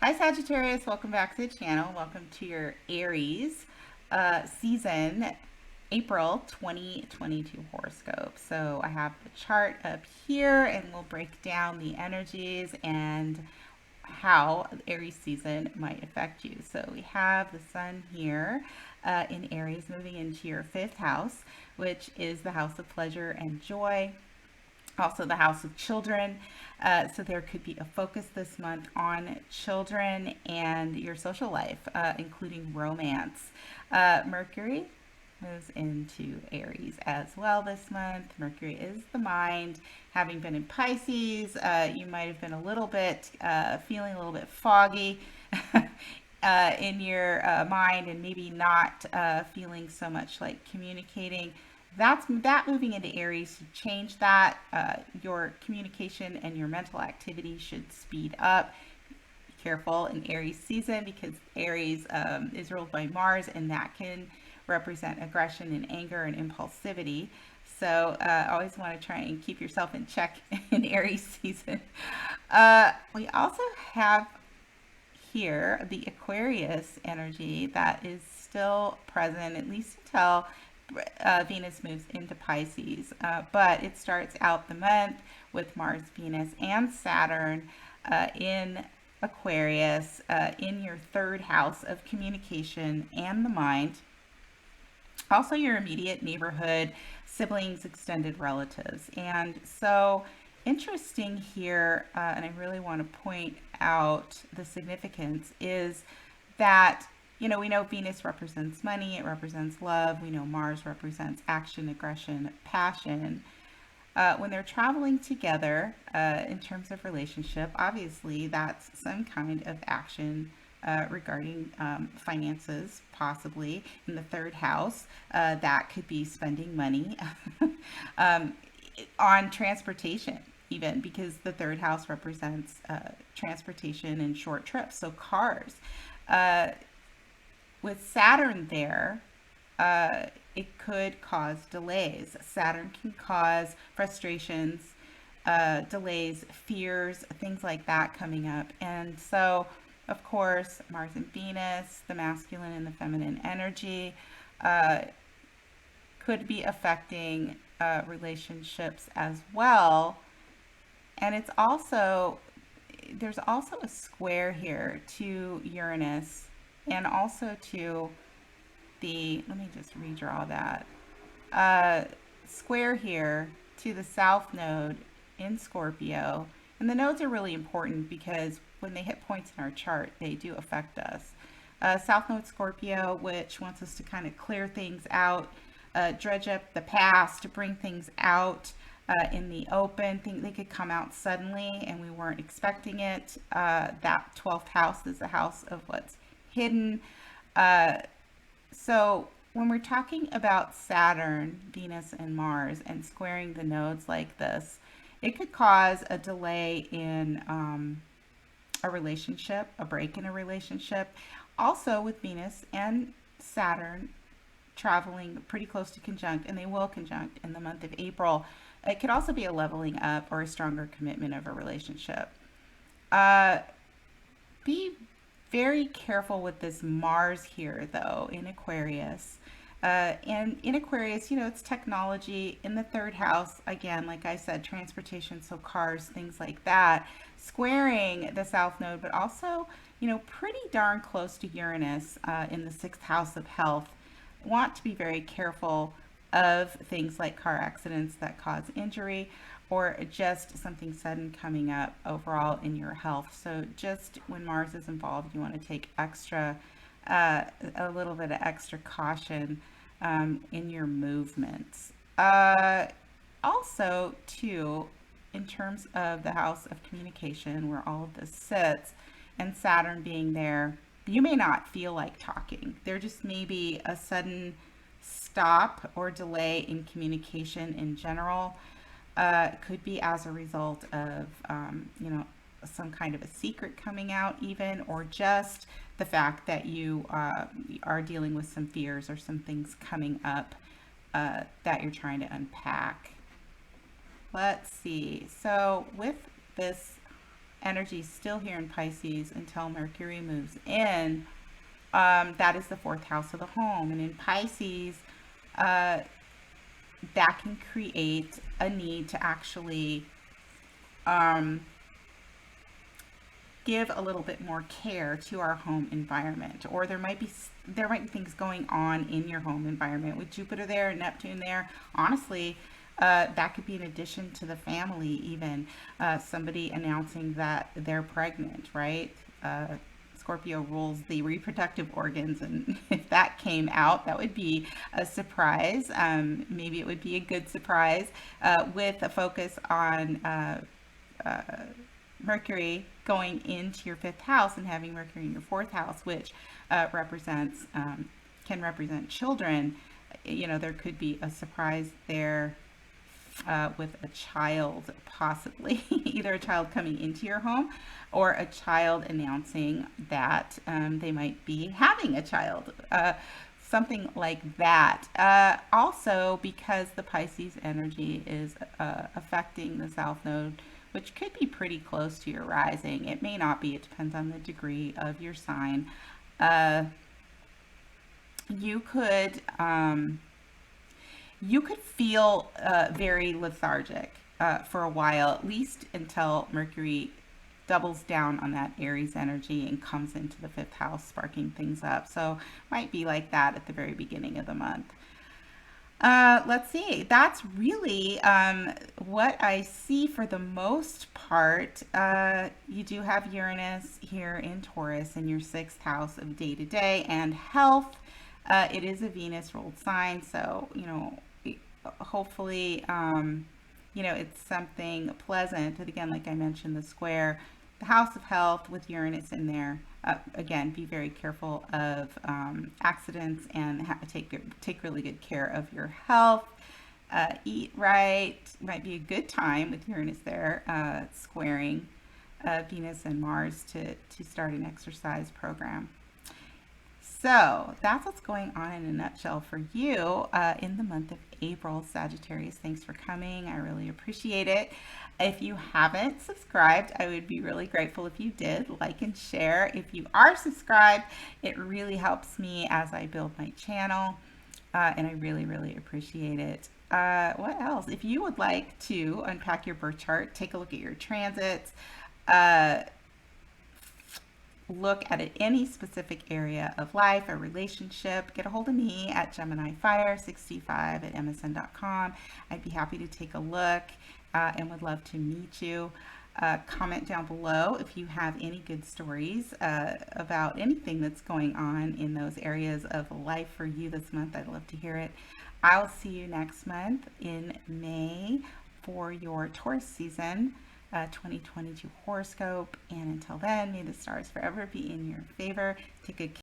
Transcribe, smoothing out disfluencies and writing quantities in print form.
Hi Sagittarius, welcome back to the channel. Welcome to your Aries season, April 2022 horoscope. So I have the chart up here and we'll break down the energies and how the Aries season might affect you. So we have the sun here in Aries moving into your fifth house, which is the house of pleasure and joy, also the house of children. So there could be a focus this month on children and your social life, including romance. Mercury moves into Aries as well this month. Mercury is the mind. Having been in Pisces, you might have been a little bit feeling a little bit foggy in your mind, and maybe not feeling so much like communicating. That moving into Aries should change that. Your communication and your mental activity should speed up. Be careful in Aries season because Aries is ruled by Mars, and that can represent aggression and anger and impulsivity. So always want to try and keep yourself in check in Aries season. We also have here the Aquarius energy that is still present, at least until Venus moves into Pisces. But it starts out the month with Mars, Venus, and Saturn in Aquarius in your third house of communication and the mind. Also, your immediate neighborhood, siblings, extended relatives. And so, interesting here, and I really want to point out the significance, is that we know Venus represents money, it represents love. We know Mars represents action, aggression, passion. When they're traveling together in terms of relationship, obviously that's some kind of action regarding finances, possibly in the third house. That could be spending money um, on transportation, even because the third house represents transportation and short trips, so cars. Uh, with Saturn there, it could cause delays. Saturn can cause frustrations, delays, fears, things like that coming up. And so, of course, Mars and Venus, the masculine and the feminine energy, uh, could be affecting relationships as well. And there's also a square here to Uranus and also to let me just redraw that, uh, square here to the South Node in Scorpio. And the nodes are really important because when they hit points in our chart, they do affect us. South Node Scorpio, which wants us to kind of clear things out, dredge up the past, to bring things out in the open. They could come out suddenly and we weren't expecting it. That 12th house is the house of what's hidden. So when we're talking about Saturn, Venus, and Mars and squaring the nodes like this, it could cause a delay in a relationship, a break in a relationship. Also with Venus and Saturn traveling pretty close to conjunct, and they will conjunct in the month of April, it could also be a leveling up or a stronger commitment of a relationship. Uh, be very careful with this Mars here, though, in Aquarius. And in Aquarius, it's technology in the third house. Again, like I said, transportation, so cars, things like that, squaring the South Node, but also, pretty darn close to Uranus in the sixth house of health. Want to be very careful of things like car accidents that cause injury or just something sudden coming up overall in your health. So just when Mars is involved, you want to take a little bit of extra caution in your movements. Also, too, in terms of the house of communication, where all of this sits, and Saturn being there, you may not feel like talking. There just may be a sudden stop or delay in communication in general. Could be as a result of, some kind of a secret coming out, even, or just the fact that you are dealing with some fears or some things coming up that you're trying to unpack. Let's see. So, with this energy is still here in Pisces until Mercury moves in. That is the fourth house of the home. And in Pisces, uh, that can create a need to actually um, give a little bit more care to our home environment, or there might be things going on in your home environment with Jupiter there, Neptune there. Honestly, that could be an addition to the family, even somebody announcing that they're pregnant, right? Scorpio rules the reproductive organs, and if that came out, that would be a surprise. Maybe it would be a good surprise with a focus on uh, Mercury going into your fifth house and having Mercury in your fourth house, which represents can represent children. There could be a surprise there with a child, possibly either a child coming into your home or a child announcing that they might be having a child. Something like that. Also, because the Pisces energy is affecting the South Node, which could be pretty close to your rising. It may not be, it depends on the degree of your sign. Uh, you could you could feel very lethargic for a while, at least until Mercury doubles down on that Aries energy and comes into the fifth house, sparking things up. So might be like that at the very beginning of the month. Let's see. That's really what I see for the most part. You do have Uranus here in Taurus in your sixth house of day to day and health. It is a Venus ruled sign, so hopefully, it's something pleasant. And again, like I mentioned, the square, the house of health with Uranus in there. Again, be very careful of accidents and take really good care of your health. Eat right. Might be a good time with Uranus there, squaring Venus and Mars to start an exercise program. So that's what's going on in a nutshell for you in the month of April, Sagittarius. Thanks for coming. I really appreciate it. If you haven't subscribed, I would be really grateful if you did like and share. If you are subscribed, it really helps me as I build my channel, and I really, really appreciate it. What else? If you would like to unpack your birth chart, take a look at your transits, uh, look at any specific area of life, a relationship, get a hold of me at GeminiFire65 at msn.com. I'd be happy to take a look and would love to meet you. Comment down below if you have any good stories about anything that's going on in those areas of life for you this month. I'd love to hear it. I'll see you next month in May for your Taurus season 2022 horoscope. And until then, may the stars forever be in your favor. Take good care.